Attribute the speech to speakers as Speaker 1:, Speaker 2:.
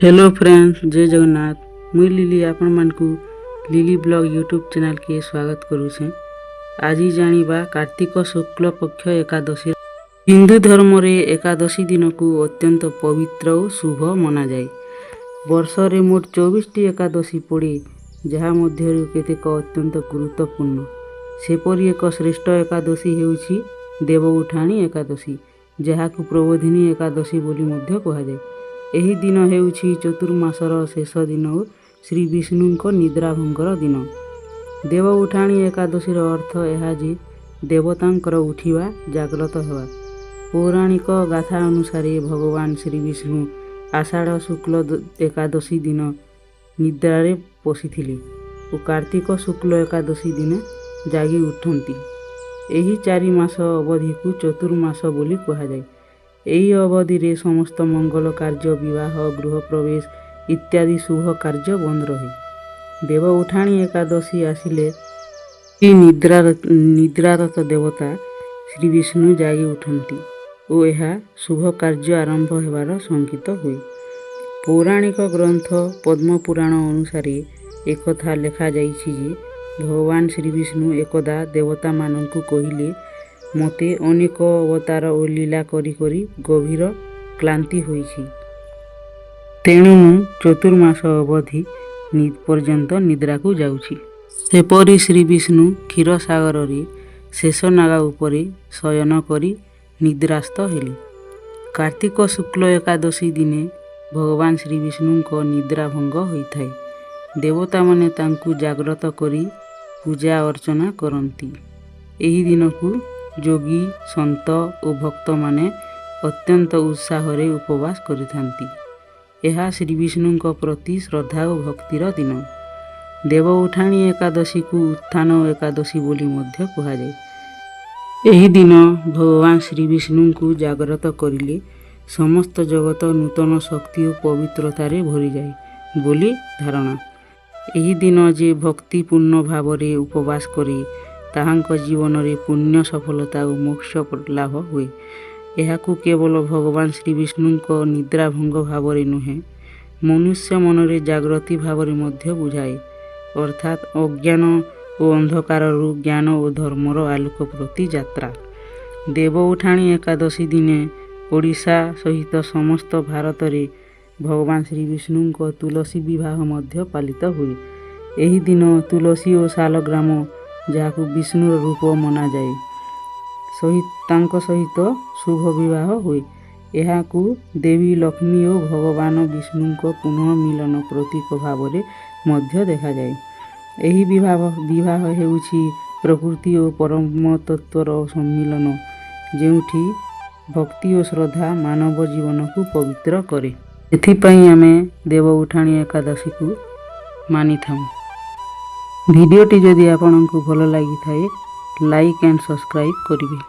Speaker 1: Hello friends, जय जगन्नाथ। मुई lily आपण मानकु लिली ब्लॉग यूट्यूब चैनल के स्वागत करुछे। आज जानिबा कार्तिक शुक्ल पक्ष एकादशी। हिंदू धर्म रे एकादशी दिन को अत्यंत पवित्र और शुभ मना जाए। वर्ष रे मोट 24 टी एकादशी पड़े, जहा मध्यरु केतेक अत्यंत गुरुत्वपूर्ण। सेपरि एक श्रेष्ठ एकादशी हेउछि देव उठाणी एकादशी, जहाकु प्रबोधिनी एकादशी बोली मध्य कहा जाए। एही दिन हेउछि चतुर्मासर शेष दिन और श्री विष्णुंको निद्राभंगर दिन। देव उठाणी एकादशीर अर्थ यह जे देवतांकर उठिवा जाग्रत हेवा। पौराणिक गाथा अनुसार भगवान श्री विष्णु आषाढ़ शुक्ल एकादशी दिन निद्रारे पशिथिले और कार्तिक शुक्ल एकादशी दिन जागी उठंती। एही 4 मास अवधि को चतुर्मास बोली कहा जाए। ଏହି ଅବଧିରେ ସମସ୍ତ ମଙ୍ଗଳ କାର୍ଯ୍ୟ, ବିବାହ, ଗୃହ ପ୍ରବେଶ ଇତ୍ୟାଦି ଶୁଭ କାର୍ଯ୍ୟ ବନ୍ଦ ରହେ। ଦେବ ଉଠାଣି ଏକାଦଶୀ ଆସିଲେ ନିଦ୍ରାରତ ଦେବତା ଶ୍ରୀ ବିଷ୍ଣୁ ଜାଗି ଉଠନ୍ତି ଓ ଏହା ଶୁଭ କାର୍ଯ୍ୟ ଆରମ୍ଭ ହେବାର ସଙ୍କେତ ହୁଏ। ପୌରାଣିକ ଗ୍ରନ୍ଥ ପଦ୍ମପୁରାଣ ଅନୁସାରେ ଏକଥା ଲେଖାଯାଇଛି ଯେ ଭଗବାନ ଶ୍ରୀ ବିଷ୍ଣୁ ଏକଦା ଦେବତାମାନଙ୍କୁ କହିଲେ, ମୋତେ ଅନେକ ଅବତାର ଓ ଲୀଳା କରି କରି ଗଭୀର କ୍ଳାନ୍ତି ହୋଇଛି, ତେଣୁ ମୁଁ ଚତୁର୍ମାସ ଅବଧି ପର୍ଯ୍ୟନ୍ତ ନିଦ୍ରାକୁ ଯାଉଛି। ସେପରି ଶ୍ରୀ ବିଷ୍ଣୁ କ୍ଷୀରସାଗରରେ ଶେଷନାଗ ଉପରେ ଶୟନ କରି ନିଦ୍ରାସ୍ତ ହେଲେ। କାର୍ତ୍ତିକ ଶୁକ୍ଲ ଏକାଦଶୀ ଦିନେ ଭଗବାନ ଶ୍ରୀ ବିଷ୍ଣୁଙ୍କ ନିଦ୍ରା ଭଙ୍ଗ ହୋଇଥାଏ। ଦେବତାମାନେ ତାଙ୍କୁ ଜାଗ୍ରତ କରି ପୂଜା ଅର୍ଚ୍ଚନା କରନ୍ତି। ଏହି ଦିନକୁ ଯୋଗୀ, ସନ୍ଥ ଓ ଭକ୍ତମାନେ ଅତ୍ୟନ୍ତ ଉତ୍ସାହରେ ଉପବାସ କରିଥାନ୍ତି। ଏହା ଶ୍ରୀବିଷ୍ଣୁଙ୍କ ପ୍ରତି ଶ୍ରଦ୍ଧା ଓ ଭକ୍ତିର ଦିନ। ଦେବ ଉଠାଣି ଏକାଦଶୀକୁ ଉତ୍ଥାନ ଏକାଦଶୀ ବୋଲି ମଧ୍ୟ କୁହାଯାଏ। ଏହି ଦିନ ଭଗବାନ ଶ୍ରୀବିଷ୍ଣୁଙ୍କୁ ଜାଗ୍ରତ କରିଲେ ସମସ୍ତ ଜଗତ ନୂତନ ଶକ୍ତି ଓ ପବିତ୍ରତାରେ ଭରିଯାଏ ବୋଲି ଧାରଣା। ଏହି ଦିନ ଯେ ଭକ୍ତିପୂର୍ଣ୍ଣ ଭାବରେ ଉପବାସ କରେ, ତାହାଙ୍କ ଜୀବନରେ ପୁଣ୍ୟ, ସଫଳତା ଓ ମୋକ୍ଷ ଲାଭ ହୁଏ। ଏହାକୁ କେବଳ ଭଗବାନ ଶ୍ରୀବିଷ୍ଣୁଙ୍କ ନିଦ୍ରାଭଙ୍ଗ ଭାବରେ ନୁହେଁ, ମନୁଷ୍ୟ ମନରେ ଜାଗୃତି ଭାବରେ ମଧ୍ୟ ବୁଝାଏ, ଅର୍ଥାତ୍ ଅଜ୍ଞାନ ଓ ଅନ୍ଧକାରରୁ ଜ୍ଞାନ ଓ ଧର୍ମର ଆଲୋକ ପ୍ରତି ଯାତ୍ରା। ଦେବ ଉଠାଣି ଏକାଦଶୀ ଦିନେ ଓଡ଼ିଶା ସହିତ ସମସ୍ତ ଭାରତରେ ଭଗବାନ ଶ୍ରୀବିଷ୍ଣୁଙ୍କ ତୁଳସୀ ବିବାହ ମଧ୍ୟ ପାଳିତ ହୁଏ। ଏହି ଦିନ ତୁଳସୀ ଓ ଶାଳଗ୍ରାମ, ଯାହାକୁ ବିଷ୍ଣୁର ରୂପ ମନାଯାଏ, ତାଙ୍କ ସହିତ ଶୁଭ ବିବାହ ହୁଏ। ଏହାକୁ ଦେବୀ ଲକ୍ଷ୍ମୀ ଓ ଭଗବାନ ବିଷ୍ଣୁଙ୍କ ପୁନଃ ମିଳନ ପ୍ରତୀକ ଭାବରେ ମଧ୍ୟ ଦେଖାଯାଏ। ଏହି ବିବାହ ହେଉଛି ପ୍ରକୃତି ଓ ପରମ ତତ୍ତ୍ୱର ସମ୍ମିଳନ, ଯେଉଁଠି ଭକ୍ତି ଓ ଶ୍ରଦ୍ଧା ମାନବ ଜୀବନକୁ ପବିତ୍ର କରେ। ଏଥିପାଇଁ ଆମେ ଦେବ ଉଠାଣି ଏକାଦଶୀକୁ ମାନିଥାଉ। ଭିଡ଼ିଓଟି ଯଦି ଆପଣଙ୍କୁ ଭଲ ଲାଗିଥାଏ, ଲାଇକ୍ ଆଣ୍ଡ ସବସ୍କ୍ରାଇବ୍ କରିବେ।